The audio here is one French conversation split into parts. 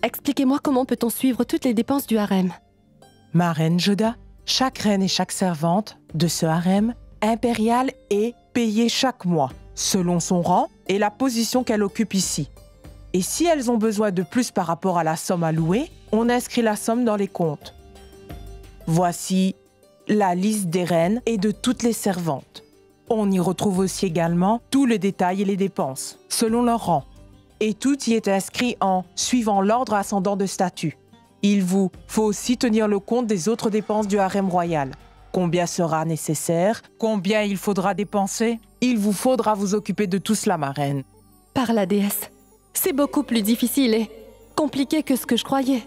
Expliquez-moi comment peut-on suivre toutes les dépenses du harem. Ma reine Joda, chaque reine et chaque servante de ce harem impérial est payée chaque mois, selon son rang et la position qu'elle occupe ici. Et si elles ont besoin de plus par rapport à la somme allouée, on inscrit la somme dans les comptes. Voici la liste des reines et de toutes les servantes. On y retrouve aussi également tous les détails et les dépenses, selon leur rang. Et tout y est inscrit en suivant l'ordre ascendant de statut. Il vous faut aussi tenir le compte des autres dépenses du harem royal. Combien sera nécessaire? Combien il faudra dépenser? Il vous faudra vous occuper de tout cela, ma reine. Par la déesse, c'est beaucoup plus difficile et compliqué que ce que je croyais.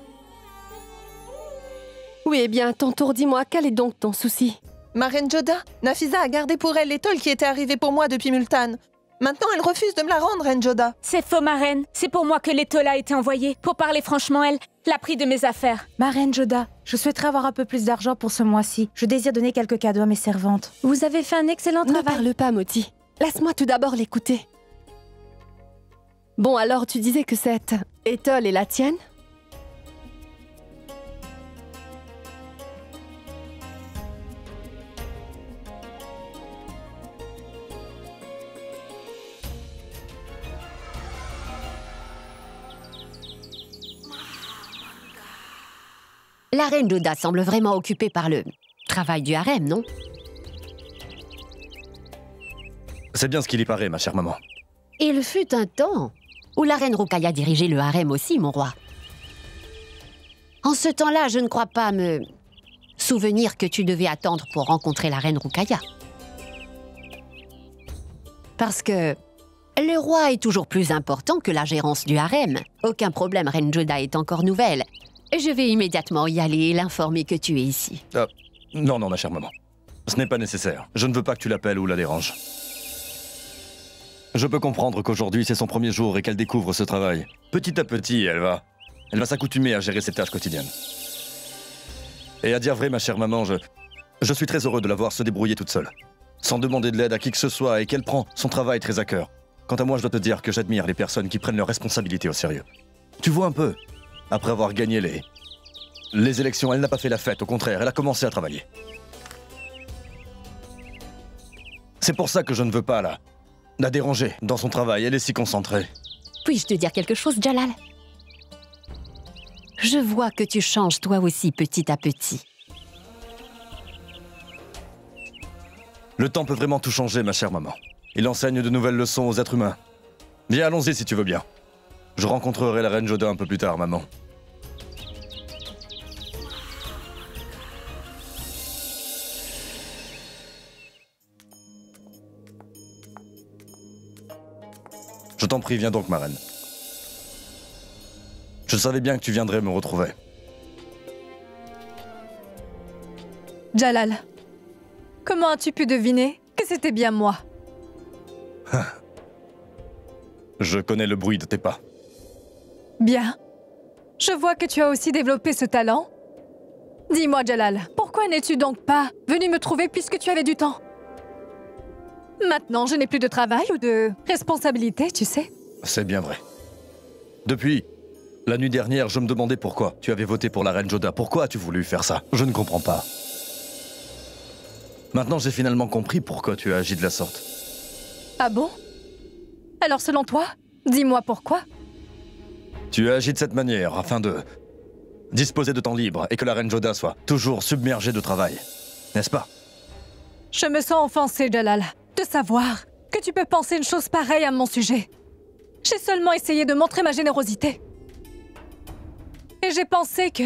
Oui, eh bien, ton tour, dis-moi, quel est donc ton souci? Ma reine Joda, Nafisa a gardé pour elle l'étole qui était arrivée pour moi depuis Multan. Maintenant, elle refuse de me la rendre, reine Joda. C'est faux, ma reine. C'est pour moi que l'étole a été envoyée. Pour parler franchement, elle l'a pris de mes affaires. Ma reine Joda, je souhaiterais avoir un peu plus d'argent pour ce mois-ci. Je désire donner quelques cadeaux à mes servantes. Vous avez fait un excellent travail. Ne parle pas, Moti. Laisse-moi tout d'abord l'écouter. Bon, alors tu disais que cette étole est la tienne? La reine Joda semble vraiment occupée par le travail du harem, non? C'est bien ce qu'il y paraît, ma chère maman. Il fut un temps où la reine Rukaya dirigeait le harem aussi, mon roi. En ce temps-là, je ne crois pas me souvenir que tu devais attendre pour rencontrer la reine Rukaya. Parce que le roi est toujours plus important que la gérance du harem. Aucun problème, reine Joda est encore nouvelle. Je vais immédiatement y aller et l'informer que tu es ici. Non, ma chère maman. Ce n'est pas nécessaire. Je ne veux pas que tu l'appelles ou la déranges. Je peux comprendre qu'aujourd'hui, c'est son premier jour et qu'elle découvre ce travail. Petit à petit, elle va s'accoutumer à gérer ses tâches quotidiennes. Et à dire vrai, ma chère maman, je suis très heureux de la voir se débrouiller toute seule, sans demander de l'aide à qui que ce soit et qu'elle prend son travail très à cœur. Quant à moi, je dois te dire que j'admire les personnes qui prennent leurs responsabilités au sérieux. Tu vois un peu. Après avoir gagné les élections, elle n'a pas fait la fête, au contraire, elle a commencé à travailler. C'est pour ça que je ne veux pas la déranger dans son travail, elle est si concentrée. Puis-je te dire quelque chose, Jalal? Je vois que tu changes toi aussi petit à petit. Le temps peut vraiment tout changer, ma chère maman. Il enseigne de nouvelles leçons aux êtres humains. Viens, allons-y si tu veux bien. Je rencontrerai la reine Joda un peu plus tard, maman. Je t'en prie, viens donc, ma reine. Je savais bien que tu viendrais me retrouver. Jalal, comment as-tu pu deviner que c'était bien moi? Je connais le bruit de tes pas. Bien. Je vois que tu as aussi développé ce talent. Dis-moi, Jalal, pourquoi n'es-tu donc pas venu me trouver puisque tu avais du temps? Maintenant, je n'ai plus de travail ou de responsabilité, tu sais. C'est bien vrai. Depuis la nuit dernière, je me demandais pourquoi tu avais voté pour la reine Joda. Pourquoi as-tu voulu faire ça? Je ne comprends pas. Maintenant, j'ai finalement compris pourquoi tu as agi de la sorte. Ah bon? Alors selon toi, dis-moi pourquoi? Tu as agi de cette manière afin de disposer de temps libre et que la reine Joda soit toujours submergée de travail, n'est-ce pas? Je me sens offensée, Jalal, de savoir que tu peux penser une chose pareille à mon sujet. J'ai seulement essayé de montrer ma générosité. Et j'ai pensé que,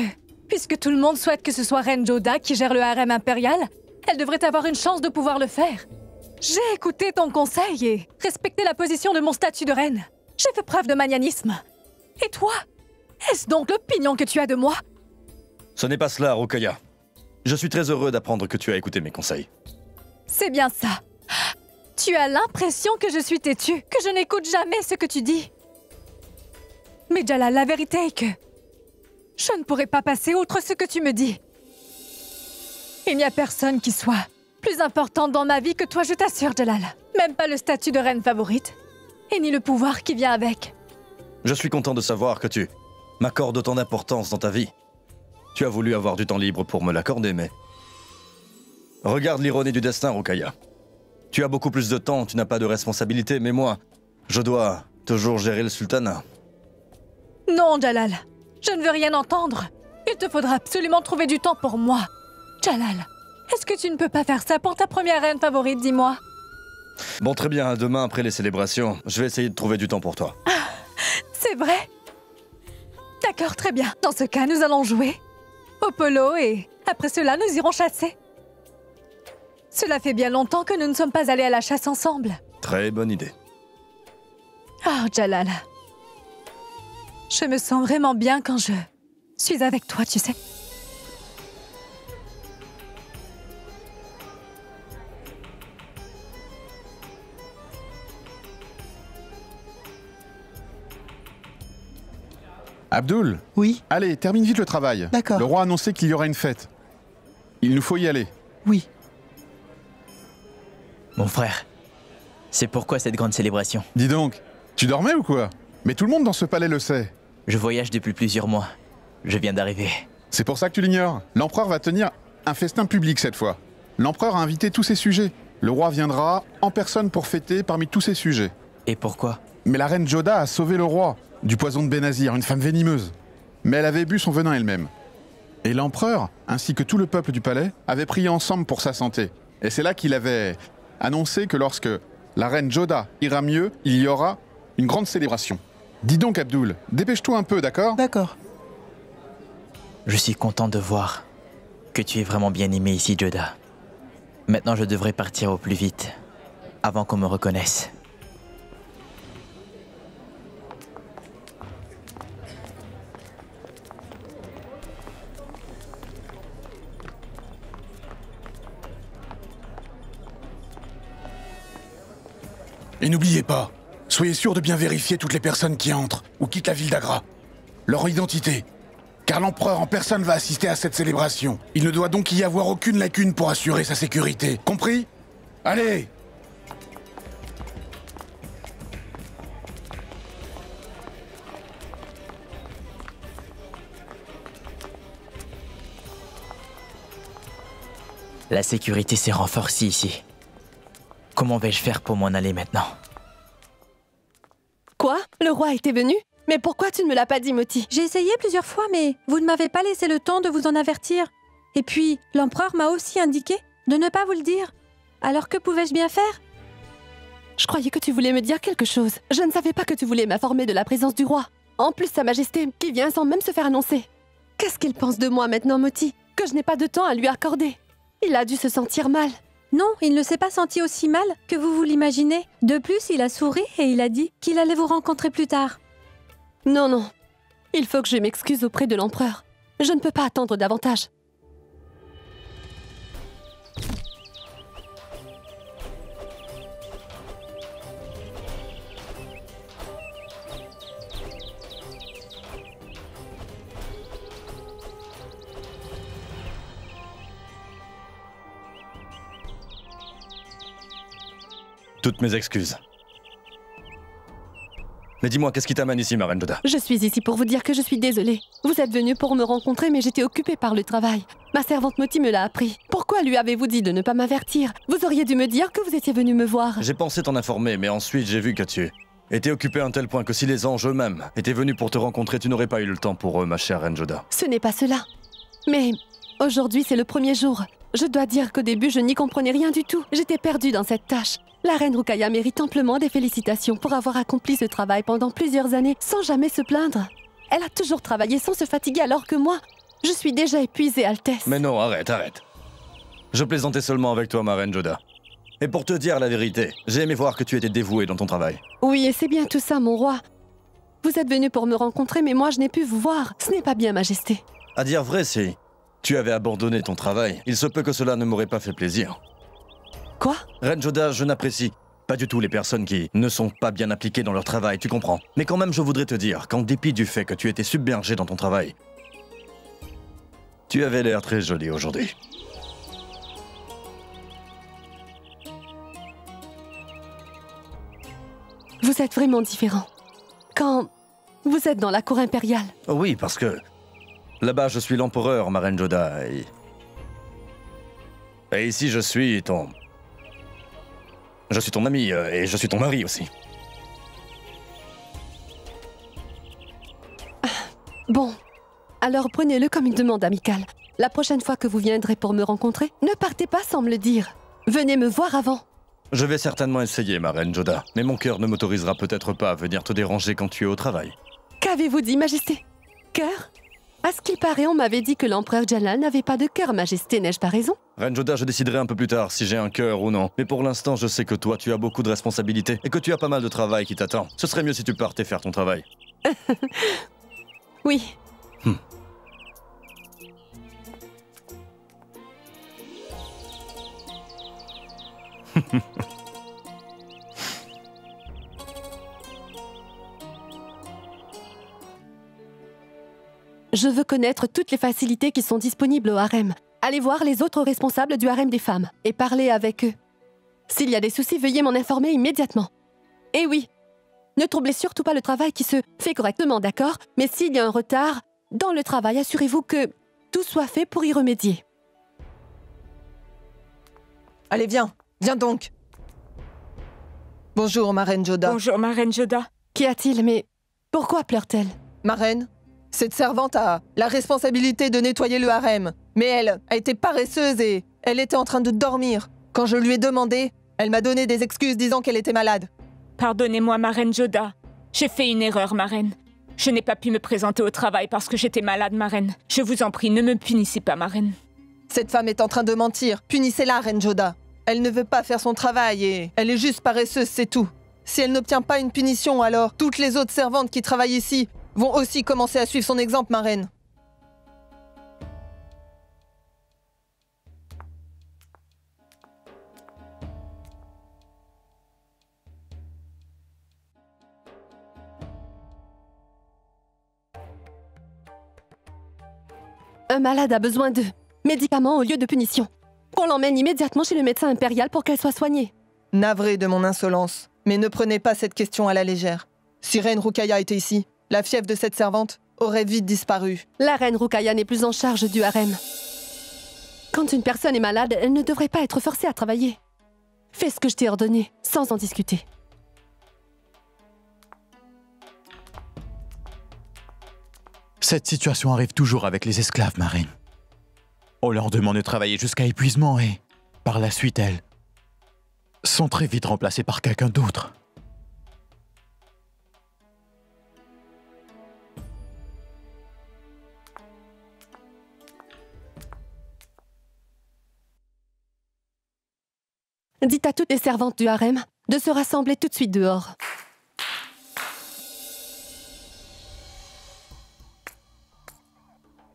puisque tout le monde souhaite que ce soit reine Joda qui gère le harem impérial, elle devrait avoir une chance de pouvoir le faire. J'ai écouté ton conseil et respecté la position de mon statut de reine. J'ai fait preuve de magnanimé. Et toi? Est-ce donc l'opinion que tu as de moi? Ce n'est pas cela, Rukaya. Je suis très heureux d'apprendre que tu as écouté mes conseils. C'est bien ça. Tu as l'impression que je suis têtue, que je n'écoute jamais ce que tu dis. Mais Jalal, la vérité est que je ne pourrai pas passer outre ce que tu me dis. Il n'y a personne qui soit plus importante dans ma vie que toi, je t'assure, Jalal. Même pas le statut de reine favorite. Et ni le pouvoir qui vient avec. Je suis content de savoir que tu m'accordes autant d'importance dans ta vie. Tu as voulu avoir du temps libre pour me l'accorder, mais... Regarde l'ironie du destin, Rukaya. Tu as beaucoup plus de temps, tu n'as pas de responsabilité, mais moi, je dois toujours gérer le sultanat. Non, Jalal. Je ne veux rien entendre. Il te faudra absolument trouver du temps pour moi. Jalal, est-ce que tu ne peux pas faire ça pour ta première reine favorite, dis-moi? Bon, très bien, demain après les célébrations, je vais essayer de trouver du temps pour toi. C'est vrai? D'accord, très bien. Dans ce cas, nous allons jouer au polo et après cela, nous irons chasser. Cela fait bien longtemps que nous ne sommes pas allés à la chasse ensemble. Très bonne idée. Oh, Jalal. Je me sens vraiment bien quand je suis avec toi, tu sais. Abdul? Oui, Allez, termine vite le travail. D'accord. Le roi a annoncé qu'il y aura une fête. Il nous faut y aller. oui. Mon frère, c'est pourquoi cette grande célébration? Dis donc, tu dormais ou quoi? Mais tout le monde dans ce palais le sait. Je voyage depuis plusieurs mois. Je viens d'arriver. C'est pour ça que tu l'ignores. L'empereur va tenir un festin public cette fois. L'empereur a invité tous ses sujets. Le roi viendra en personne pour fêter parmi tous ses sujets. Et pourquoi? Mais la reine Joda a sauvé le roi du poison de Benazir, une femme venimeuse. Mais elle avait bu son venin elle-même. Et l'empereur, ainsi que tout le peuple du palais, avaient prié ensemble pour sa santé. Et c'est là qu'il avait annoncé que lorsque la reine Joda ira mieux, il y aura une grande célébration. Dis donc Abdul, dépêche-toi un peu, d'accord? D'accord. Je suis content de voir que tu es vraiment bien aimé ici, Joda. Maintenant, je devrais partir au plus vite, avant qu'on me reconnaisse. Et n'oubliez pas, soyez sûr de bien vérifier toutes les personnes qui entrent ou quittent la ville d'Agra. Leur identité. Car l'empereur en personne va assister à cette célébration. Il ne doit donc y avoir aucune lacune pour assurer sa sécurité. Compris? Allez! La sécurité s'est renforcée ici. Comment vais-je faire pour m'en aller maintenant? Quoi? Le roi était venu? Mais pourquoi tu ne me l'as pas dit, Moti? J'ai essayé plusieurs fois, mais vous ne m'avez pas laissé le temps de vous en avertir. Et puis, l'empereur m'a aussi indiqué de ne pas vous le dire. Alors que pouvais-je bien faire? Je croyais que tu voulais me dire quelque chose. Je ne savais pas que tu voulais m'informer de la présence du roi. En plus, Sa Majesté, qui vient sans même se faire annoncer. Qu'est-ce qu'il pense de moi maintenant, Moti? Que je n'ai pas de temps à lui accorder. Il a dû se sentir mal. Non, il ne s'est pas senti aussi mal que vous l'imaginez. De plus, il a souri et il a dit qu'il allait vous rencontrer plus tard. Non, non. Il faut que je m'excuse auprès de l'empereur. Je ne peux pas attendre davantage. Toutes mes excuses. Mais dis-moi, qu'est-ce qui t'amène ici, ma reine Joda? Je suis ici pour vous dire que je suis désolée. Vous êtes venu pour me rencontrer, mais j'étais occupée par le travail. Ma servante Moti me l'a appris. Pourquoi lui avez-vous dit de ne pas m'avertir? Vous auriez dû me dire que vous étiez venu me voir. J'ai pensé t'en informer, mais ensuite j'ai vu que tu étais occupée à un tel point que si les anges eux-mêmes étaient venus pour te rencontrer, tu n'aurais pas eu le temps pour eux, ma chère reine Joda. Ce n'est pas cela. Mais aujourd'hui, c'est le premier jour. Je dois dire qu'au début, je n'y comprenais rien du tout. J'étais perdue dans cette tâche. La reine Rukaya mérite amplement des félicitations pour avoir accompli ce travail pendant plusieurs années sans jamais se plaindre. Elle a toujours travaillé sans se fatiguer alors que moi, je suis déjà épuisée, Altesse. Mais non, arrête, arrête. Je plaisantais seulement avec toi, ma reine Joda. Et pour te dire la vérité, j'ai aimé voir que tu étais dévouée dans ton travail. Oui, et c'est bien tout ça, mon roi. Vous êtes venu pour me rencontrer, mais moi, je n'ai pu vous voir. Ce n'est pas bien, Majesté. À dire vrai, si tu avais abandonné ton travail, il se peut que cela ne m'aurait pas fait plaisir. Quoi? Reine Joda, je n'apprécie pas du tout les personnes qui ne sont pas bien appliquées dans leur travail, tu comprends? Mais quand même, je voudrais te dire qu'en dépit du fait que tu étais submergée dans ton travail, tu avais l'air très jolie aujourd'hui. Vous êtes vraiment différent. Quand vous êtes dans la cour impériale. Oui, parce que là-bas, je suis l'empereur, ma reine Joda. Et ici, je suis ton... Je suis ton ami et je suis ton mari aussi. Bon, alors prenez-le comme une demande amicale. La prochaine fois que vous viendrez pour me rencontrer, ne partez pas sans me le dire. Venez me voir avant. Je vais certainement essayer, ma reine Joda, mais mon cœur ne m'autorisera peut-être pas à venir te déranger quand tu es au travail. Qu'avez-vous dit, Majesté? Cœur? À ce qu'il paraît, on m'avait dit que l'empereur Jalal n'avait pas de cœur, Majesté, n'ai-je pas raison? Reine Joda, je déciderai un peu plus tard si j'ai un cœur ou non. Mais pour l'instant, je sais que toi, tu as beaucoup de responsabilités et que tu as pas mal de travail qui t'attend. Ce serait mieux si tu partais faire ton travail. Oui. Je veux connaître toutes les facilités qui sont disponibles au harem. Allez voir les autres responsables du harem des femmes et parlez avec eux. S'il y a des soucis, veuillez m'en informer immédiatement. Et oui, ne troublez surtout pas le travail qui se fait correctement, d'accord? Mais s'il y a un retard dans le travail, assurez-vous que tout soit fait pour y remédier. Allez, viens. Viens donc. Bonjour, ma reine Joda. Bonjour, ma reine Joda. Qu'y a-t-il? Mais pourquoi pleure-t-elle? Ma reine, cette servante a la responsabilité de nettoyer le harem. Mais elle a été paresseuse et elle était en train de dormir. Quand je lui ai demandé, elle m'a donné des excuses disant qu'elle était malade. Pardonnez-moi, ma reine Joda. J'ai fait une erreur, ma reine. Je n'ai pas pu me présenter au travail parce que j'étais malade, ma reine. Je vous en prie, ne me punissez pas, ma reine. Cette femme est en train de mentir. Punissez-la, reine Joda. Elle ne veut pas faire son travail et elle est juste paresseuse, c'est tout. Si elle n'obtient pas une punition, alors toutes les autres servantes qui travaillent ici vont aussi commencer à suivre son exemple, ma reine. Un malade a besoin de médicaments au lieu de punition. Qu'on l'emmène immédiatement chez le médecin impérial pour qu'elle soit soignée. Navré de mon insolence, mais ne prenez pas cette question à la légère. Si Reine Rukaya était ici, la fièvre de cette servante aurait vite disparu. La reine Rukaya n'est plus en charge du harem. Quand une personne est malade, elle ne devrait pas être forcée à travailler. Fais ce que je t'ai ordonné, sans en discuter. Cette situation arrive toujours avec les esclaves, ma reine. On leur demande de travailler jusqu'à épuisement et, par la suite, elles sont très vite remplacées par quelqu'un d'autre. Dites à toutes les servantes du harem de se rassembler tout de suite dehors.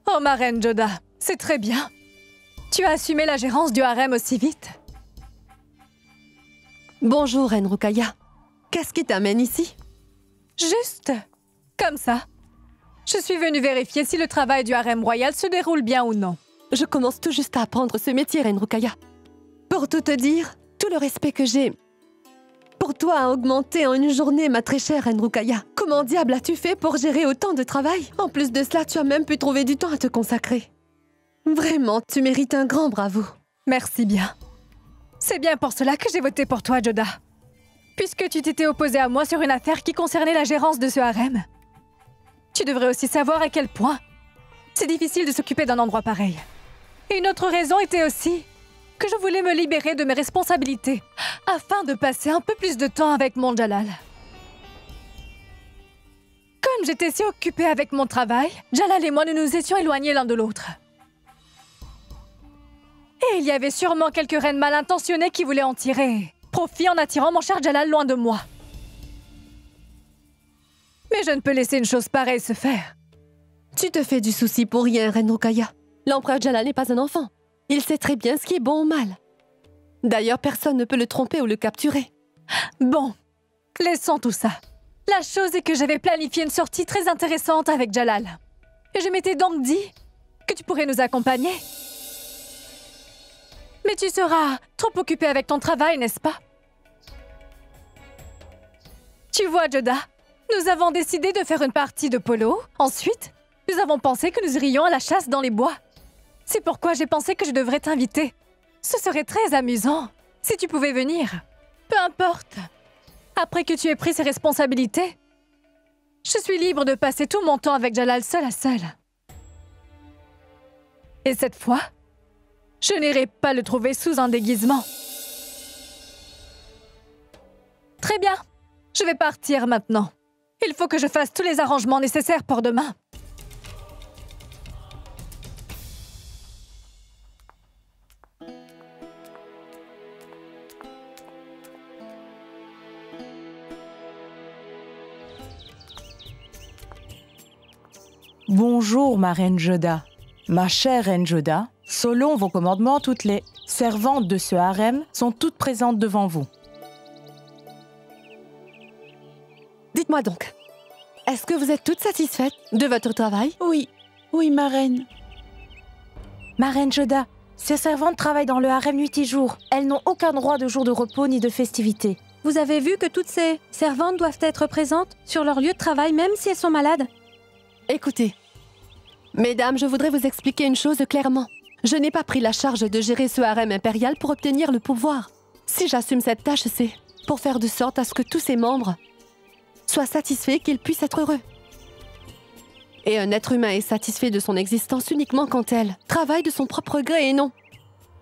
Oh, ma reine Joda, c'est très bien. Tu as assumé la gérance du harem aussi vite. Bonjour, reine Rukaya. Qu'est-ce qui t'amène ici? Juste comme ça. Je suis venue vérifier si le travail du harem royal se déroule bien ou non. Je commence tout juste à apprendre ce métier, reine Rukaya. Pour tout te dire, tout le respect que j'ai pour toi a augmenté en une journée, ma très chère reine Rukaya. Comment diable as-tu fait pour gérer autant de travail? En plus de cela, tu as même pu trouver du temps à te consacrer. Vraiment, tu mérites un grand bravo. Merci bien. C'est bien pour cela que j'ai voté pour toi, Joda. Puisque tu t'étais opposée à moi sur une affaire qui concernait la gérance de ce harem. Tu devrais aussi savoir à quel point c'est difficile de s'occuper d'un endroit pareil. Et une autre raison était aussi que je voulais me libérer de mes responsabilités afin de passer un peu plus de temps avec mon Jalal. Comme j'étais si occupée avec mon travail, Jalal et moi nous nous étions éloignés l'un de l'autre. Et il y avait sûrement quelques reines mal intentionnées qui voulaient en tirer profit en attirant mon cher Jalal loin de moi. Mais je ne peux laisser une chose pareille se faire. Tu te fais du souci pour rien, reine Rukaya. L'empereur Jalal n'est pas un enfant. Il sait très bien ce qui est bon ou mal. D'ailleurs, personne ne peut le tromper ou le capturer. Bon, laissons tout ça. La chose est que j'avais planifié une sortie très intéressante avec Jalal. Et je m'étais donc dit que tu pourrais nous accompagner. Mais tu seras trop occupé avec ton travail, n'est-ce pas? Tu vois, Joda, nous avons décidé de faire une partie de polo. Ensuite, nous avons pensé que nous irions à la chasse dans les bois. C'est pourquoi j'ai pensé que je devrais t'inviter. Ce serait très amusant si tu pouvais venir. Peu importe. Après que tu aies pris ces responsabilités, je suis libre de passer tout mon temps avec Jalal seul à seul. Et cette fois, je n'irai pas le trouver sous un déguisement. Très bien. Je vais partir maintenant. Il faut que je fasse tous les arrangements nécessaires pour demain. Bonjour, ma reine Joda. Ma chère reine Joda, selon vos commandements, toutes les servantes de ce harem sont toutes présentes devant vous. Dites-moi donc, est-ce que vous êtes toutes satisfaites de votre travail? Oui, ma reine. Ma reine Joda, ces servantes travaillent dans le harem nuit et jour. Elles n'ont aucun droit de jour de repos ni de festivité. Vous avez vu que toutes ces servantes doivent être présentes sur leur lieu de travail, même si elles sont malades? Écoutez, mesdames, je voudrais vous expliquer une chose clairement. Je n'ai pas pris la charge de gérer ce harem impérial pour obtenir le pouvoir. Si j'assume cette tâche, c'est pour faire de sorte à ce que tous ses membres soient satisfaits, qu'ils puissent être heureux. Et un être humain est satisfait de son existence uniquement quand elle travaille de son propre gré et non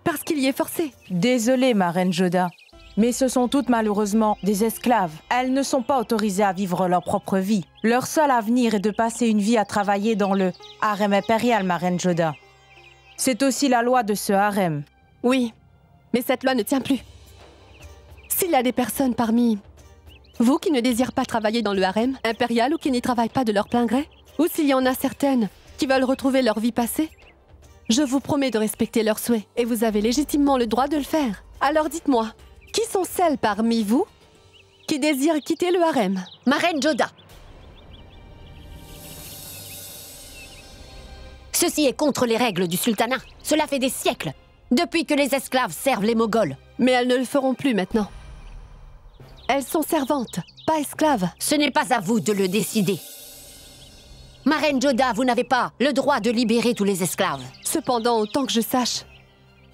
parce qu'il y est forcé. Désolée, ma reine Joda, mais ce sont toutes malheureusement des esclaves. Elles ne sont pas autorisées à vivre leur propre vie. Leur seul avenir est de passer une vie à travailler dans le harem impérial, ma reine Joda. C'est aussi la loi de ce harem. Oui, mais cette loi ne tient plus. S'il y a des personnes parmi vous qui ne désirent pas travailler dans le harem impérial ou qui n'y travaillent pas de leur plein gré, ou s'il y en a certaines qui veulent retrouver leur vie passée, je vous promets de respecter leurs souhaits et vous avez légitimement le droit de le faire. Alors dites-moi, qui sont celles parmi vous qui désirent quitter le harem? Ma reine Joda. Ceci est contre les règles du sultanat. Cela fait des siècles, depuis que les esclaves servent les Moghols. Mais elles ne le feront plus maintenant. Elles sont servantes, pas esclaves. Ce n'est pas à vous de le décider. Ma reine Joda, vous n'avez pas le droit de libérer tous les esclaves. Cependant, autant que je sache,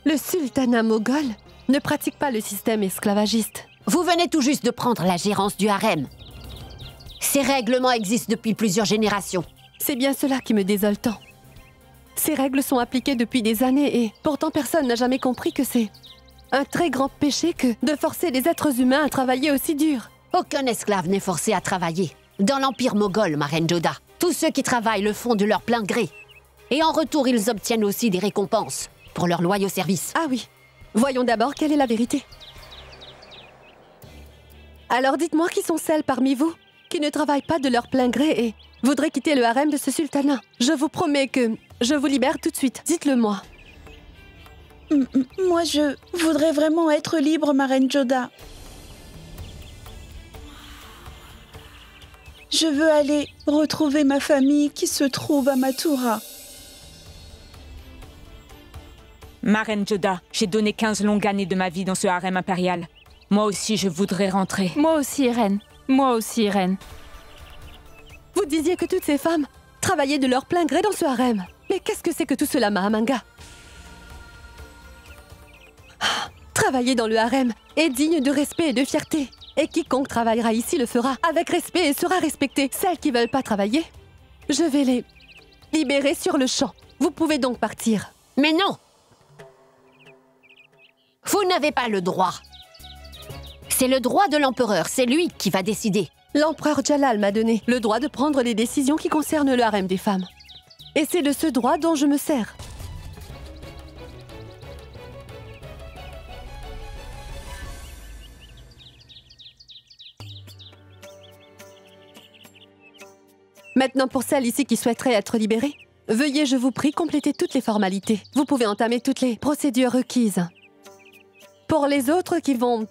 le sultanat moghol ne pratique pas le système esclavagiste. Vous venez tout juste de prendre la gérance du harem. Ces règlements existent depuis plusieurs générations. C'est bien cela qui me désole tant. Ces règles sont appliquées depuis des années et pourtant personne n'a jamais compris que c'est un très grand péché que de forcer les êtres humains à travailler aussi dur. Aucun esclave n'est forcé à travailler. Dans l'Empire moghol, ma reine Joda, tous ceux qui travaillent le font de leur plein gré. Et en retour, ils obtiennent aussi des récompenses pour leur loyaux service. Ah oui. Voyons d'abord quelle est la vérité. Alors dites-moi qui sont celles parmi vous qui ne travaillent pas de leur plein gré et voudraient quitter le harem de ce sultanat. Je vous promets que je vous libère tout de suite. Dites-le-moi. Moi, je voudrais vraiment être libre, ma reine Joda. Je veux aller retrouver ma famille qui se trouve à Mathura. Ma reine Joda, j'ai donné 15 longues années de ma vie dans ce harem impérial. Moi aussi, je voudrais rentrer. Moi aussi, reine. Moi aussi, reine. Vous disiez que toutes ces femmes travaillaient de leur plein gré dans ce harem. Mais qu'est-ce que c'est que tout cela, Mahamanga? Travailler dans le harem est digne de respect et de fierté. Et quiconque travaillera ici le fera avec respect et sera respecté. Celles qui veulent pas travailler, je vais les libérer sur le champ. Vous pouvez donc partir. Mais non! Vous n'avez pas le droit. C'est le droit de l'empereur, c'est lui qui va décider. L'empereur Jalal m'a donné le droit de prendre les décisions qui concernent le harem des femmes. Et c'est de ce droit dont je me sers. Maintenant, pour celles ici qui souhaiteraient être libérées, veuillez, je vous prie, compléter toutes les formalités. Vous pouvez entamer toutes les procédures requises. Pour les autres qui vont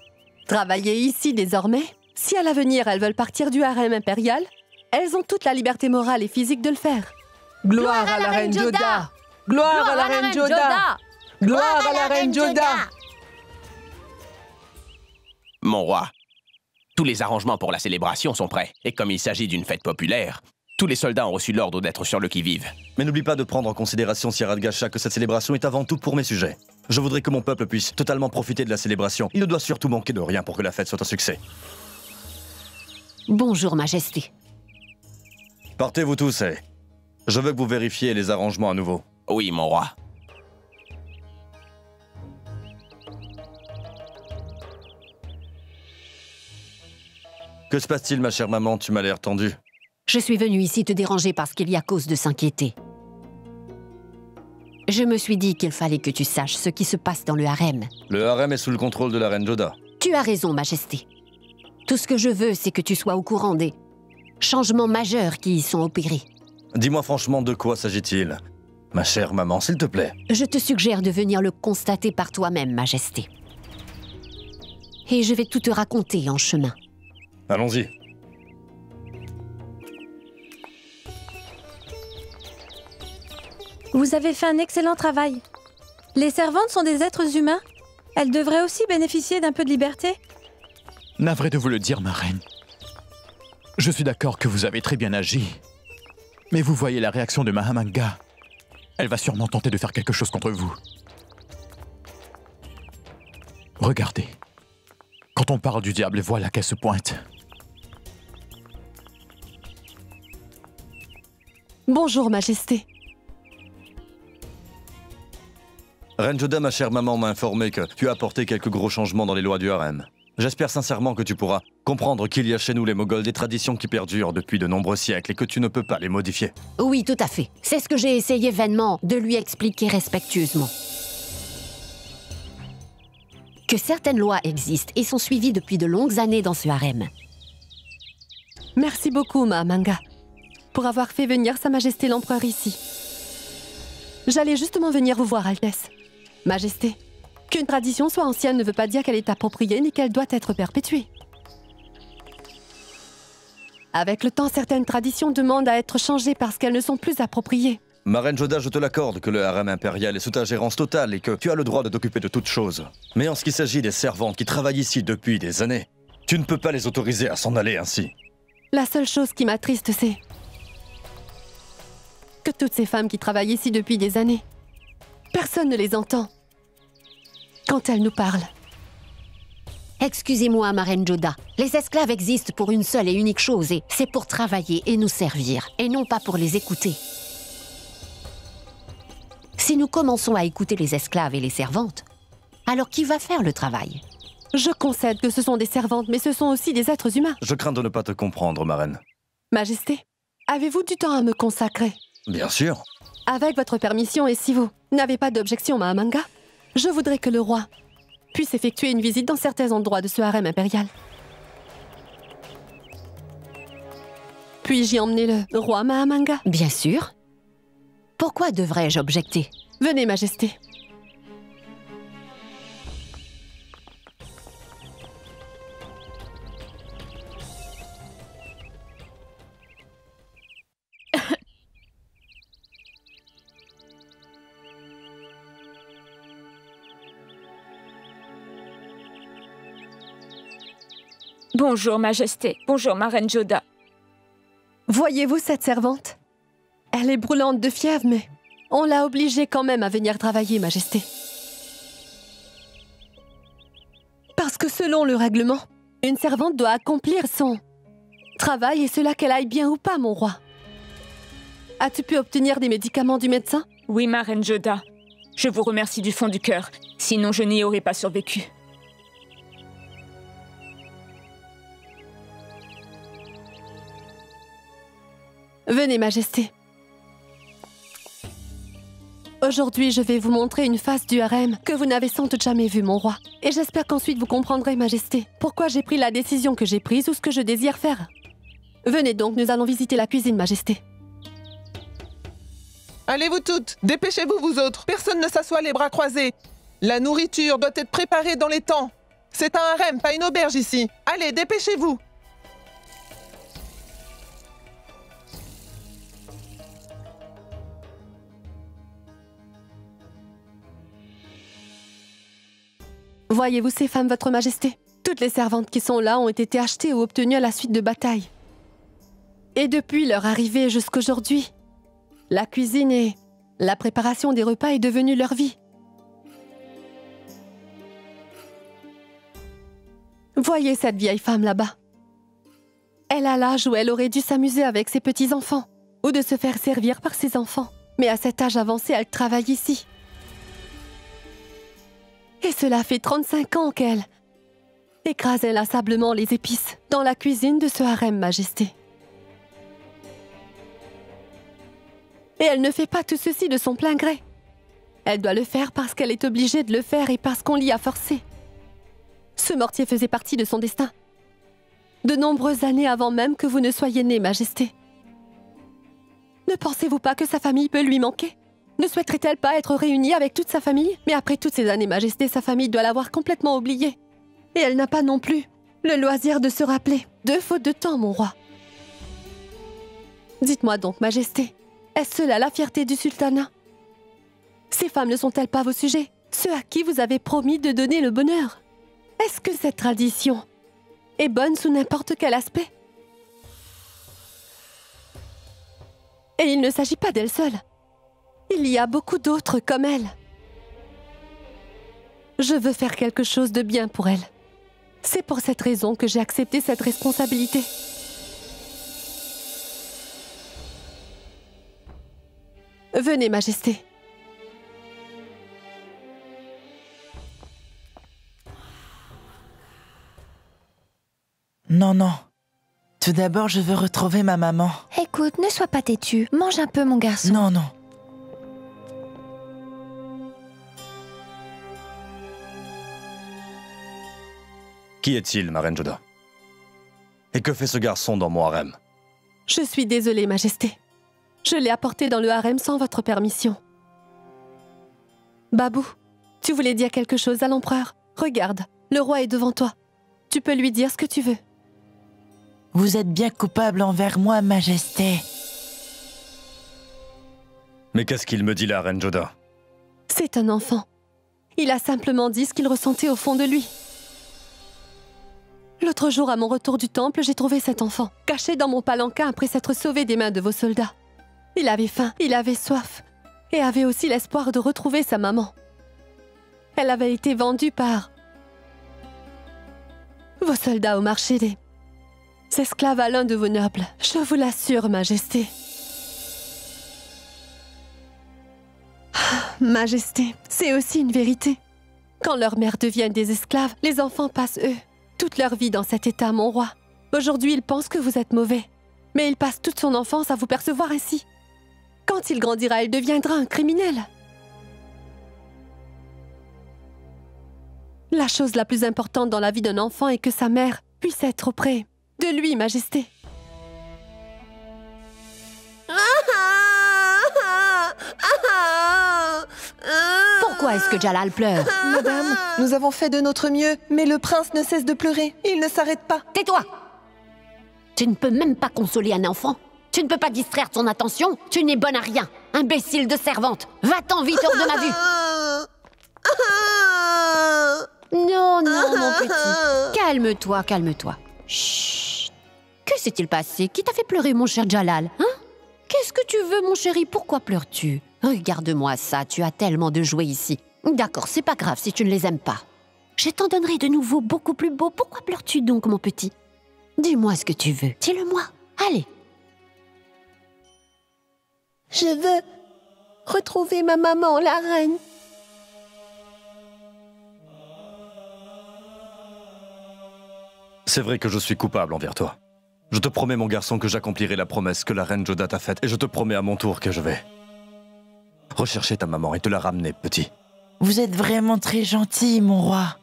travailler ici désormais, si à l'avenir elles veulent partir du harem impérial, elles ont toute la liberté morale et physique de le faire. Gloire à la reine Joda! Gloire à la reine Joda! Gloire à la reine Joda! Mon roi, Tous les arrangements pour la célébration sont prêts. Et comme il s'agit d'une fête populaire, tous les soldats ont reçu l'ordre d'être sur le qui-vive. Mais n'oublie pas de prendre en considération, Sierra de Gacha, que cette célébration est avant tout pour mes sujets. Je voudrais que mon peuple puisse totalement profiter de la célébration. Il ne doit surtout manquer de rien pour que la fête soit un succès. Bonjour, Majesté. Partez vous tous et je veux que vous vérifiez les arrangements à nouveau. Oui, mon roi. Que se passe-t-il, ma chère maman? Tu m'as l'air tendue. Je suis venue ici te déranger parce qu'il y a cause de s'inquiéter. Je me suis dit qu'il fallait que tu saches ce qui se passe dans le harem. Le harem est sous le contrôle de la reine Joda. Tu as raison, Majesté. Tout ce que je veux, c'est que tu sois au courant des changements majeurs qui y sont opérés. Dis-moi franchement, de quoi s'agit-il? Ma chère maman, s'il te plaît. Je te suggère de venir le constater par toi-même, Majesté. Et je vais tout te raconter en chemin. Allons-y. Vous avez fait un excellent travail. Les servantes sont des êtres humains. Elles devraient aussi bénéficier d'un peu de liberté. Navré de vous le dire, ma reine. Je suis d'accord que vous avez très bien agi. Mais vous voyez la réaction de Mahamanga. Elle va sûrement tenter de faire quelque chose contre vous. Regardez. Quand on parle du diable, voilà qu'elle se pointe. Bonjour, Majesté. Reine Joda, ma chère maman, m'a informé que tu as apporté quelques gros changements dans les lois du harem. J'espère sincèrement que tu pourras comprendre qu'il y a chez nous les Moghols des traditions qui perdurent depuis de nombreux siècles et que tu ne peux pas les modifier. Oui, tout à fait. C'est ce que j'ai essayé vainement de lui expliquer respectueusement. Que certaines lois existent et sont suivies depuis de longues années dans ce harem. Merci beaucoup, Mahamanga, pour avoir fait venir Sa Majesté l'Empereur ici. J'allais justement venir vous voir, Altesse. Majesté, qu'une tradition soit ancienne ne veut pas dire qu'elle est appropriée ni qu'elle doit être perpétuée. Avec le temps, certaines traditions demandent à être changées parce qu'elles ne sont plus appropriées. Ma reine Joda, je te l'accorde que le harem impérial est sous ta gérance totale et que tu as le droit de t'occuper de toutes choses. Mais en ce qui s'agit des servantes qui travaillent ici depuis des années, tu ne peux pas les autoriser à s'en aller ainsi. La seule chose qui m'attriste, c'est que toutes ces femmes qui travaillent ici depuis des années, personne ne les entend quand elles nous parlent. Excusez-moi, ma reine Joda. Les esclaves existent pour une seule et unique chose, et c'est pour travailler et nous servir, et non pas pour les écouter. Si nous commençons à écouter les esclaves et les servantes, alors qui va faire le travail? Je concède que ce sont des servantes, mais ce sont aussi des êtres humains. Je crains de ne pas te comprendre, ma reine. Majesté, avez-vous du temps à me consacrer? Bien sûr. Avec votre permission, et si vous n'avez pas d'objection, Mahamanga, je voudrais que le roi puisse effectuer une visite dans certains endroits de ce harem impérial. Puis-je y emmener le roi Mahamanga? Bien sûr. Pourquoi devrais-je objecter? Venez, Majesté. Bonjour, Majesté. Bonjour, ma reine Joda. Voyez-vous cette servante? Elle est brûlante de fièvre, mais on l'a obligée quand même à venir travailler, Majesté. Parce que selon le règlement, une servante doit accomplir son travail, et cela qu'elle aille bien ou pas, mon roi. As-tu pu obtenir des médicaments du médecin? Oui, ma reine Joda. Je vous remercie du fond du cœur. Sinon, je n'y aurais pas survécu. Venez, Majesté. Aujourd'hui, je vais vous montrer une face du harem que vous n'avez sans doute jamais vue, mon roi. Et j'espère qu'ensuite vous comprendrez, Majesté, pourquoi j'ai pris la décision que j'ai prise ou ce que je désire faire. Venez donc, nous allons visiter la cuisine, Majesté. Allez vous toutes, dépêchez-vous vous autres. Personne ne s'assoit les bras croisés. La nourriture doit être préparée dans les temps. C'est un harem, pas une auberge ici. Allez, dépêchez-vous. Voyez-vous ces femmes, votre Majesté? Toutes les servantes qui sont là ont été achetées ou obtenues à la suite de batailles. Et depuis leur arrivée jusqu'aujourd'hui, la cuisine et la préparation des repas est devenue leur vie. Voyez cette vieille femme là-bas. Elle a l'âge où elle aurait dû s'amuser avec ses petits-enfants ou de se faire servir par ses enfants. Mais à cet âge avancé, elle travaille ici. Et cela fait 35 ans qu'elle écrase inlassablement les épices dans la cuisine de ce harem, Majesté. Et elle ne fait pas tout ceci de son plein gré. Elle doit le faire parce qu'elle est obligée de le faire et parce qu'on l'y a forcé. Ce mortier faisait partie de son destin. De nombreuses années avant même que vous ne soyez née, Majesté. Ne pensez-vous pas que sa famille peut lui manquer? Ne souhaiterait-elle pas être réunie avec toute sa famille? Mais après toutes ces années, Majesté, sa famille doit l'avoir complètement oubliée. Et elle n'a pas non plus le loisir de se rappeler, de faute de temps, mon roi. Dites-moi donc, Majesté, est-ce cela la fierté du sultanat? Ces femmes ne sont-elles pas vos sujets, ceux à qui vous avez promis de donner le bonheur? Est-ce que cette tradition est bonne sous n'importe quel aspect? Et il ne s'agit pas d'elle seule. Il y a beaucoup d'autres comme elle. Je veux faire quelque chose de bien pour elle. C'est pour cette raison que j'ai accepté cette responsabilité. Venez, Majesté. Non, non. Tout d'abord, je veux retrouver ma maman. Écoute, ne sois pas têtu. Mange un peu, mon garçon. Non, non. Qui est-il, ma reine Joda? Et que fait ce garçon dans mon harem? Je suis désolée, Majesté. Je l'ai apporté dans le harem sans votre permission. Babou, tu voulais dire quelque chose à l'empereur? Regarde, le roi est devant toi. Tu peux lui dire ce que tu veux. Vous êtes bien coupable envers moi, Majesté. Mais qu'est-ce qu'il me dit là, reine Joda? C'est un enfant. Il a simplement dit ce qu'il ressentait au fond de lui. L'autre jour, à mon retour du temple, j'ai trouvé cet enfant, caché dans mon palanquin après s'être sauvé des mains de vos soldats. Il avait faim, il avait soif, et avait aussi l'espoir de retrouver sa maman. Elle avait été vendue par vos soldats au marché des esclaves à l'un de vos nobles. Je vous l'assure, Majesté. Majesté, c'est aussi une vérité. Quand leurs mères deviennent des esclaves, les enfants passent, eux, toute leur vie dans cet état, mon roi. Aujourd'hui, ils pensent que vous êtes mauvais, mais il passe toute son enfance à vous percevoir ainsi. Quand il grandira, il deviendra un criminel. La chose la plus importante dans la vie d'un enfant est que sa mère puisse être auprès de lui, Majesté. Pourquoi est-ce que Jalal pleure? Madame, nous avons fait de notre mieux, mais le prince ne cesse de pleurer. Il ne s'arrête pas. Tais-toi! Tu ne peux même pas consoler un enfant. Tu ne peux pas distraire son attention. Tu n'es bonne à rien. Imbécile de servante. Va-t'en vite hors de ma vue. Non, non, mon petit. Calme-toi, calme-toi. Chut. Que s'est-il passé? Qui t'a fait pleurer, mon cher Jalal? Hein? Qu'est-ce que tu veux, mon chéri? Pourquoi pleures-tu? Regarde-moi ça, tu as tellement de jouets ici. D'accord, c'est pas grave si tu ne les aimes pas. Je t'en donnerai de nouveaux beaucoup plus beaux. Pourquoi pleures-tu donc, mon petit? Dis-moi ce que tu veux. Dis-le-moi. Allez. Je veux retrouver ma maman, la reine. C'est vrai que je suis coupable envers toi. Je te promets, mon garçon, que j'accomplirai la promesse que la reine Joda t'a faite, et je te promets à mon tour que je vais rechercher ta maman et te la ramener, petit. Vous êtes vraiment très gentil, mon roi.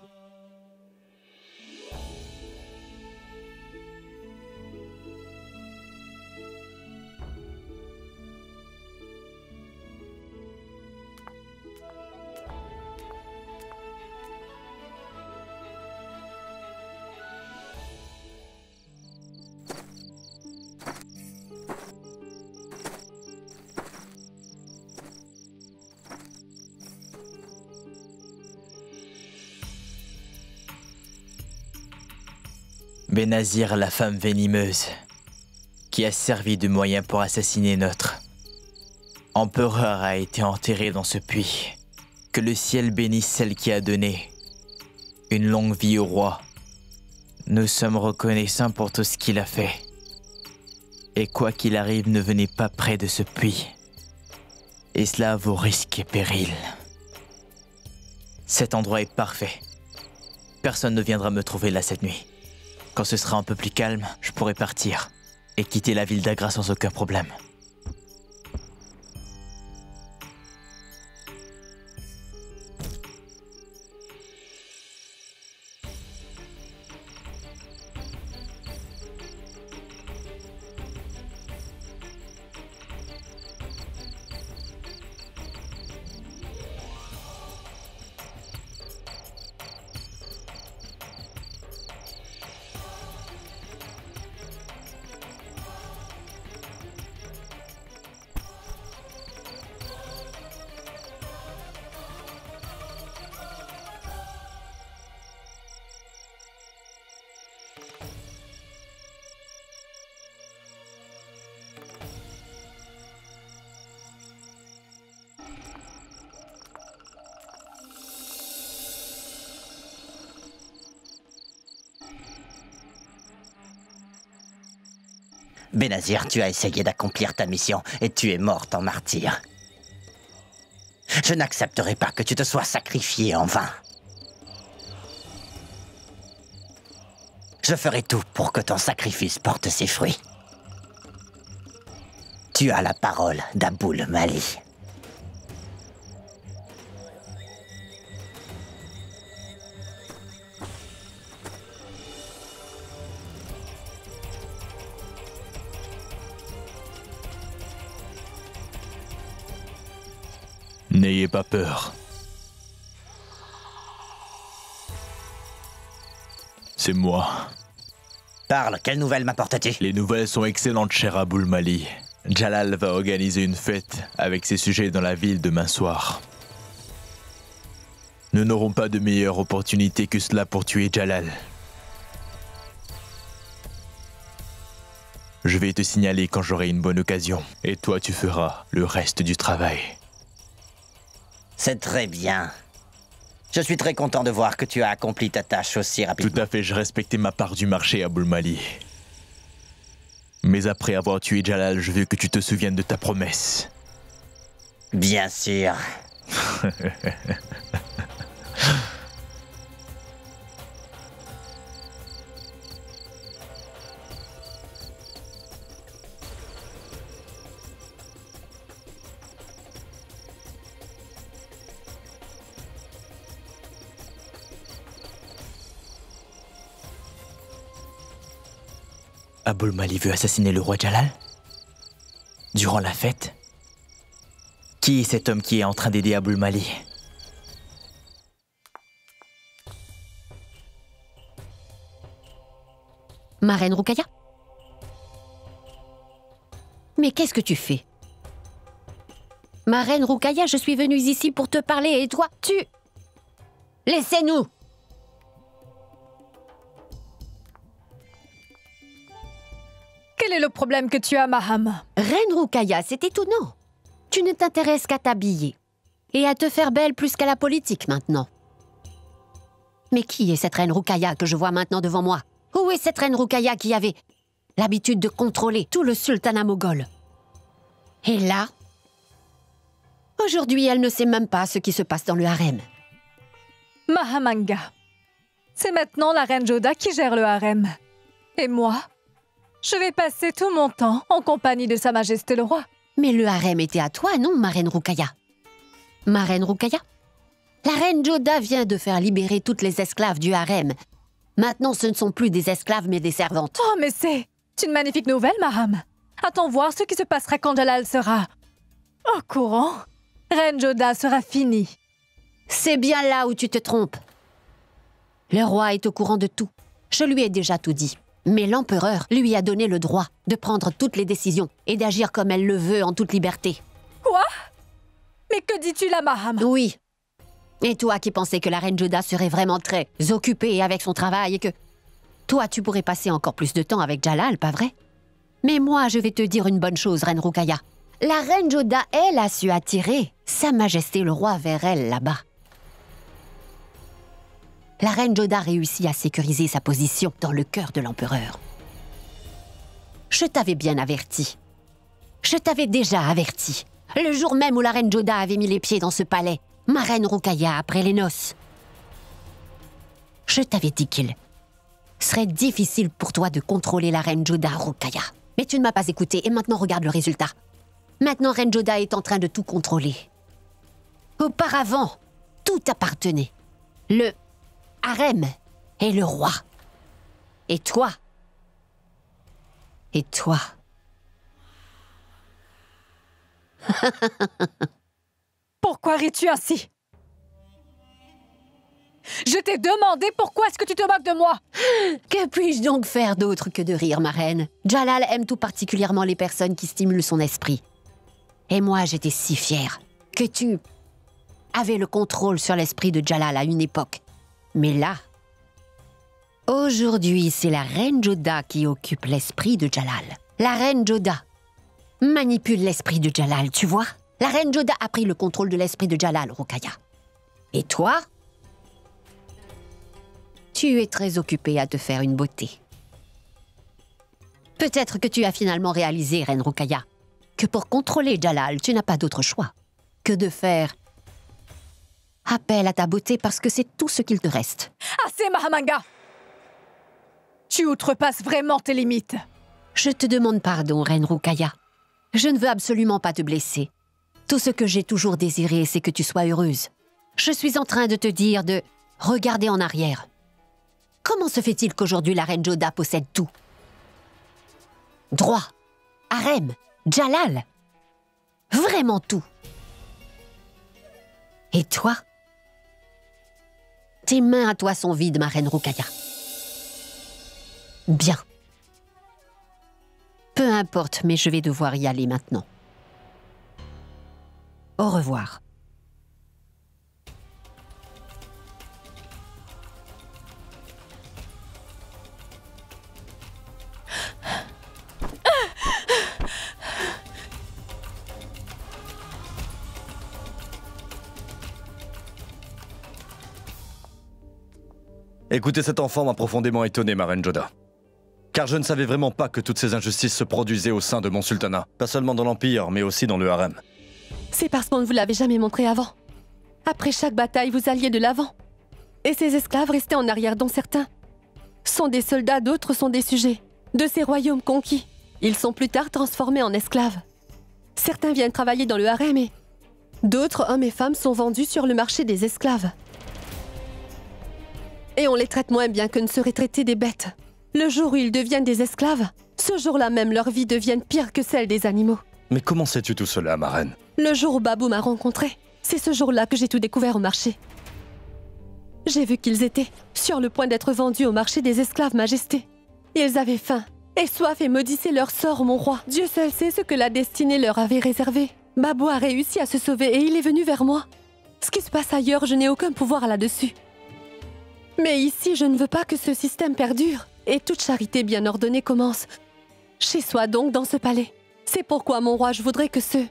Benazir, la femme venimeuse, qui a servi de moyen pour assassiner notre empereur, a été enterrée dans ce puits. Que le ciel bénisse celle qui a donné une longue vie au roi. Nous sommes reconnaissants pour tout ce qu'il a fait. Et quoi qu'il arrive, ne venez pas près de ce puits. Et cela à vos risques et périls. Cet endroit est parfait. Personne ne viendra me trouver là cette nuit. Quand ce sera un peu plus calme, je pourrai partir et quitter la ville d'Agra sans aucun problème. Benazir, tu as essayé d'accomplir ta mission et tu es morte en martyr. Je n'accepterai pas que tu te sois sacrifié en vain. Je ferai tout pour que ton sacrifice porte ses fruits. Tu as la parole d'Aboul Mali. N'ayez pas peur. C'est moi. Parle, quelle nouvelle m'apportes-tu? Les nouvelles sont excellentes, cher Aboul Mali. Jalal va organiser une fête avec ses sujets dans la ville demain soir. Nous n'aurons pas de meilleure opportunité que cela pour tuer Jalal. Je vais te signaler quand j'aurai une bonne occasion. Et toi, tu feras le reste du travail. C'est très bien. Je suis très content de voir que tu as accompli ta tâche aussi rapidement. Tout à fait, je respectais ma part du marché, Aboul Mali. Mais après avoir tué Jalal, je veux que tu te souviennes de ta promesse. Bien sûr. Aboul Mali veut assassiner le roi Jalal? Durant la fête? Qui est cet homme qui est en train d'aider Aboul Mali? Ma reine Roukaya? Mais qu'est-ce que tu fais? Ma reine Roukaya, je suis venue ici pour te parler et toi, tu... Laissez-nous! Quel est le problème que tu as, Maham? Reine Roukaya, c'est étonnant. Tu ne t'intéresses qu'à t'habiller et à te faire belle plus qu'à la politique maintenant. Mais qui est cette reine Roukaya que je vois maintenant devant moi? Où est cette reine Roukaya qui avait l'habitude de contrôler tout le sultanat moghol? Et là, aujourd'hui, elle ne sait même pas ce qui se passe dans le harem. Mahamanga, c'est maintenant la reine Joda qui gère le harem. Et moi, je vais passer tout mon temps en compagnie de Sa Majesté le Roi. Mais le harem était à toi, non, ma reine Roukaya? Ma reine Roukaya? La reine Joda vient de faire libérer toutes les esclaves du harem. Maintenant, ce ne sont plus des esclaves, mais des servantes. Oh, mais c'est une magnifique nouvelle, Maham. Attends voir ce qui se passera quand Jalal sera au courant. Reine Joda sera finie. C'est bien là où tu te trompes. Le roi est au courant de tout. Je lui ai déjà tout dit. Mais l'empereur lui a donné le droit de prendre toutes les décisions et d'agir comme elle le veut en toute liberté. Quoi? Mais que dis-tu là, Maham? Oui. Et toi qui pensais que la reine Joda serait vraiment très occupée avec son travail et que Toi, tu pourrais passer encore plus de temps avec Jalal, pas vrai? Mais moi, je vais te dire une bonne chose, Reine Rukaya. La Reine Joda, elle, a su attirer Sa Majesté le Roi vers elle, là-bas. La Reine Joda réussit à sécuriser sa position dans le cœur de l'empereur. Je t'avais bien averti. Je t'avais déjà averti. Le jour même où la Reine Joda avait mis les pieds dans ce palais, ma Reine Rukaya, après les noces. Je t'avais dit qu'il serait difficile pour toi de contrôler la Reine Joda, Rukaya. Mais tu ne m'as pas écouté et maintenant regarde le résultat. Maintenant, Reine Joda est en train de tout contrôler. Auparavant, tout appartenait. Le harem et le roi. Et toi? Et toi? Pourquoi ris-tu ainsi? Je t'ai demandé pourquoi est-ce que tu te moques de moi? Que puis-je donc faire d'autre que de rire, ma reine? Jalal aime tout particulièrement les personnes qui stimulent son esprit. Et moi, j'étais si fière que tu avais le contrôle sur l'esprit de Jalal à une époque. Mais là, aujourd'hui, c'est la Reine Joda qui occupe l'esprit de Jalal. La Reine Joda manipule l'esprit de Jalal, tu vois? La Reine Joda a pris le contrôle de l'esprit de Jalal, Rukaya. Et toi? Tu es très occupée à te faire une beauté. Peut-être que tu as finalement réalisé, Reine Rukaya, que pour contrôler Jalal, tu n'as pas d'autre choix que de faire appel à ta beauté parce que c'est tout ce qu'il te reste. Assez, Mahamanga! Tu outrepasses vraiment tes limites. Je te demande pardon, Reine Rukaya. Je ne veux absolument pas te blesser. Tout ce que j'ai toujours désiré, c'est que tu sois heureuse. Je suis en train de te dire de regarder en arrière. Comment se fait-il qu'aujourd'hui la Reine Joda possède tout? Droit, harem, Jalal, vraiment tout. Et toi? Tes mains à toi sont vides, ma Reine Rukaya. Bien. Peu importe, mais je vais devoir y aller maintenant. Au revoir. Écoutez, cet enfant m'a profondément étonné, ma Reine Joda. Car je ne savais vraiment pas que toutes ces injustices se produisaient au sein de mon sultanat. Pas seulement dans l'Empire, mais aussi dans le harem. C'est parce qu'on ne vous l'avait jamais montré avant. Après chaque bataille, vous alliez de l'avant. Et ces esclaves restaient en arrière, dont certains sont des soldats, d'autres sont des sujets de ces royaumes conquis. Ils sont plus tard transformés en esclaves. Certains viennent travailler dans le harem et d'autres hommes et femmes sont vendus sur le marché des esclaves. Et on les traite moins bien que ne seraient traités des bêtes. Le jour où ils deviennent des esclaves, ce jour-là même, leur vie devient pire que celle des animaux. Mais comment sais-tu tout cela, ma reine? Le jour où Babou m'a rencontré, c'est ce jour-là que j'ai tout découvert au marché. J'ai vu qu'ils étaient sur le point d'être vendus au marché des esclaves, Majesté. Ils avaient faim et soif et maudissaient leur sort, mon roi. Dieu seul sait ce que la destinée leur avait réservé. Babou a réussi à se sauver et il est venu vers moi. Ce qui se passe ailleurs, je n'ai aucun pouvoir là-dessus. Mais ici, je ne veux pas que ce système perdure. Et toute charité bien ordonnée commence chez soi, donc dans ce palais. C'est pourquoi, mon roi, je voudrais que ceux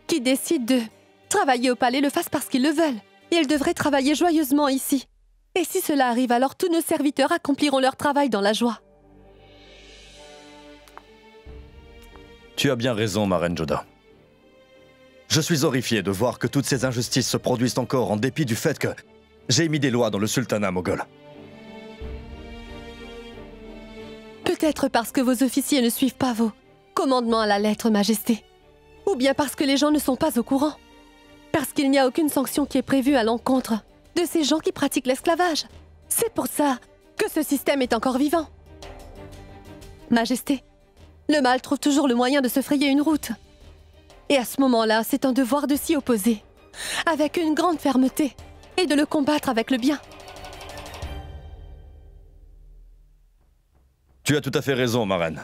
qui décident de travailler au palais le fassent parce qu'ils le veulent. Ils devraient travailler joyeusement ici. Et si cela arrive, alors tous nos serviteurs accompliront leur travail dans la joie. Tu as bien raison, ma Reine Joda. Je suis horrifié de voir que toutes ces injustices se produisent encore en dépit du fait que j'ai mis des lois dans le sultanat moghol. Peut-être parce que vos officiers ne suivent pas vos commandements à la lettre, Majesté. Ou bien parce que les gens ne sont pas au courant. Parce qu'il n'y a aucune sanction qui est prévue à l'encontre de ces gens qui pratiquent l'esclavage. C'est pour ça que ce système est encore vivant. Majesté, le mal trouve toujours le moyen de se frayer une route. Et à ce moment-là, c'est un devoir de s'y opposer, avec une grande fermeté, et de le combattre avec le bien. Tu as tout à fait raison, ma reine.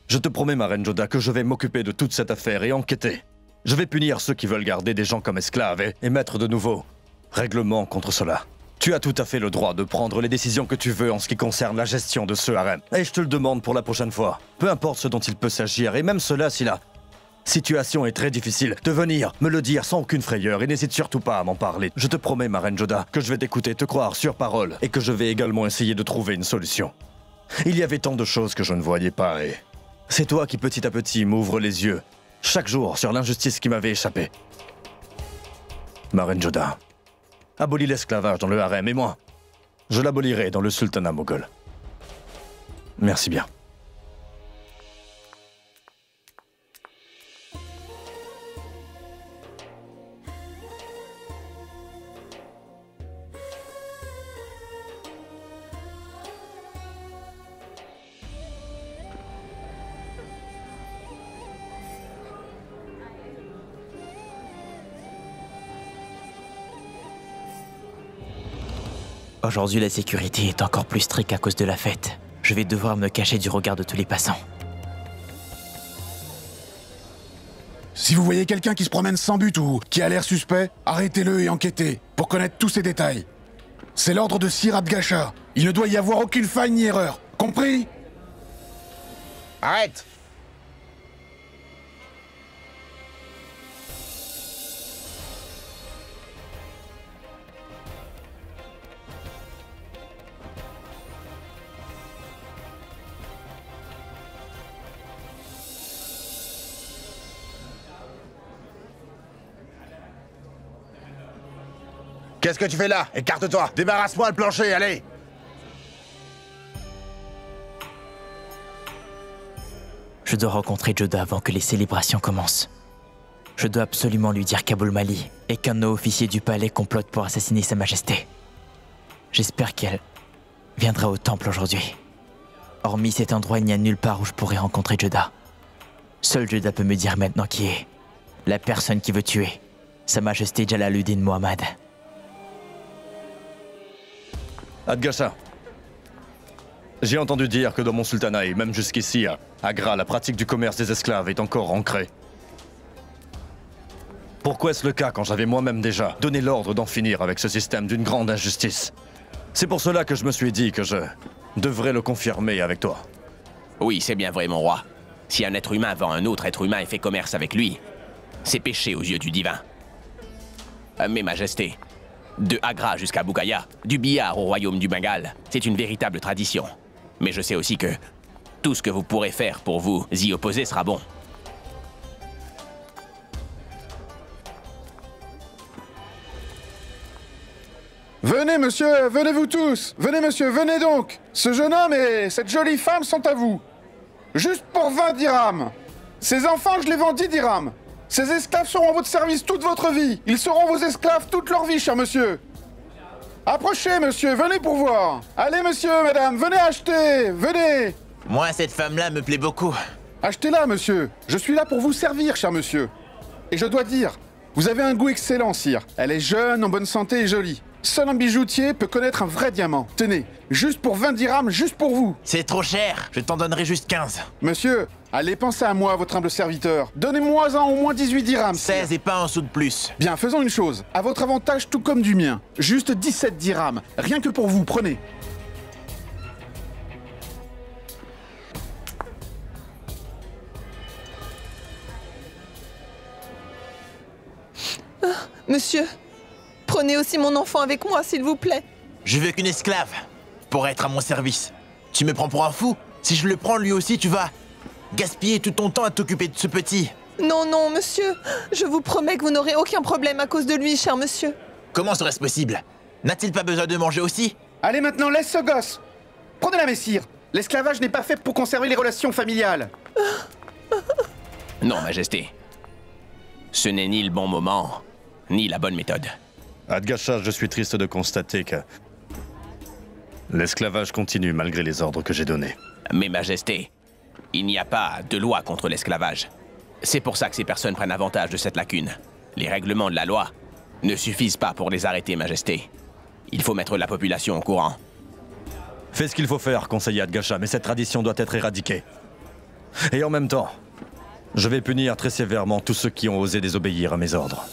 Je te promets, ma Reine Joda, que je vais m'occuper de toute cette affaire et enquêter. Je vais punir ceux qui veulent garder des gens comme esclaves et mettre de nouveaux règlements contre cela. Tu as tout à fait le droit de prendre les décisions que tu veux en ce qui concerne la gestion de ce harem. Et je te le demande pour la prochaine fois. Peu importe ce dont il peut s'agir, et même cela si la situation est très difficile, de venir me le dire sans aucune frayeur et n'hésite surtout pas à m'en parler. Je te promets, ma reine Joda, que je vais t'écouter, te croire sur parole, et que je vais également essayer de trouver une solution. Il y avait tant de choses que je ne voyais pas, et c'est toi qui petit à petit m'ouvres les yeux, chaque jour, sur l'injustice qui m'avait échappé. Ma reine Joda, abolis l'esclavage dans le harem, et moi, je l'abolirai dans le sultanat moghol. Merci bien. Aujourd'hui, la sécurité est encore plus stricte à cause de la fête. Je vais devoir me cacher du regard de tous les passants. Si vous voyez quelqu'un qui se promène sans but ou qui a l'air suspect, arrêtez-le et enquêtez, pour connaître tous ces détails. C'est l'ordre de Sir Adgasha. Il ne doit y avoir aucune faille ni erreur. Compris? Arrête! Qu'est-ce que tu fais là? Écarte-toi! Débarrasse-moi le plancher, allez! Je dois rencontrer Joda avant que les célébrations commencent. Je dois absolument lui dire qu'Abul Mali et qu'un de nos officiers du palais complotent pour assassiner Sa Majesté. J'espère qu'elle viendra au temple aujourd'hui. Hormis cet endroit, il n'y a nulle part où je pourrais rencontrer Joda. Seul Joda peut me dire maintenant qui est la personne qui veut tuer Sa Majesté Jalaluddin Muhammad. Adgasha, j'ai entendu dire que dans mon sultanat et même jusqu'ici, à Agra, la pratique du commerce des esclaves est encore ancrée. Pourquoi est-ce le cas quand j'avais moi-même déjà donné l'ordre d'en finir avec ce système d'une grande injustice? C'est pour cela que je me suis dit que je devrais le confirmer avec toi. Oui, c'est bien vrai, mon roi. Si un être humain vend un autre être humain et fait commerce avec lui, c'est péché aux yeux du divin. Mes majestés, de Agra jusqu'à Bugaya, du billard au royaume du Bengale, c'est une véritable tradition. Mais je sais aussi que tout ce que vous pourrez faire pour vous y opposer sera bon. Venez, monsieur, venez vous tous. Venez, monsieur, venez donc. Ce jeune homme et cette jolie femme sont à vous. Juste pour 20 dirhams. Ces enfants, je les vends 10 dirhams. Ces esclaves seront à votre service toute votre vie. Ils seront vos esclaves toute leur vie, cher monsieur. Approchez, monsieur, venez pour voir. Allez, monsieur, madame, venez acheter, venez. Moi, cette femme-là me plaît beaucoup. Achetez-la, monsieur. Je suis là pour vous servir, cher monsieur. Et je dois dire, vous avez un goût excellent, sire. Elle est jeune, en bonne santé et jolie. Seul un bijoutier peut connaître un vrai diamant. Tenez, juste pour 20 dirhams, juste pour vous. C'est trop cher, je t'en donnerai juste 15. Monsieur, allez, pensez à moi, votre humble serviteur. Donnez-moi-en au moins 18 dirhams. 16 et pas un sou de plus. Bien, faisons une chose. À votre avantage, tout comme du mien. Juste 17 dirhams. Rien que pour vous, prenez. Monsieur, prenez aussi mon enfant avec moi, s'il vous plaît. Je veux qu'une esclave pour être à mon service. Tu me prends pour un fou? Si je le prends lui aussi, tu vas gaspiller tout ton temps à t'occuper de ce petit. Non, non, monsieur. Je vous promets que vous n'aurez aucun problème à cause de lui, cher monsieur. Comment serait-ce possible? N'a-t-il pas besoin de manger aussi? Allez maintenant, laisse ce gosse. Prenez-la, messire. L'esclavage n'est pas fait pour conserver les relations familiales. Non, Majesté. Ce n'est ni le bon moment, ni la bonne méthode. Adgasha, je suis triste de constater que l'esclavage continue malgré les ordres que j'ai donnés. Mais Majesté, il n'y a pas de loi contre l'esclavage. C'est pour ça que ces personnes prennent avantage de cette lacune. Les règlements de la loi ne suffisent pas pour les arrêter, Majesté. Il faut mettre la population au courant. Fais ce qu'il faut faire, conseiller Adgasha, mais cette tradition doit être éradiquée. Et en même temps, je vais punir très sévèrement tous ceux qui ont osé désobéir à mes ordres.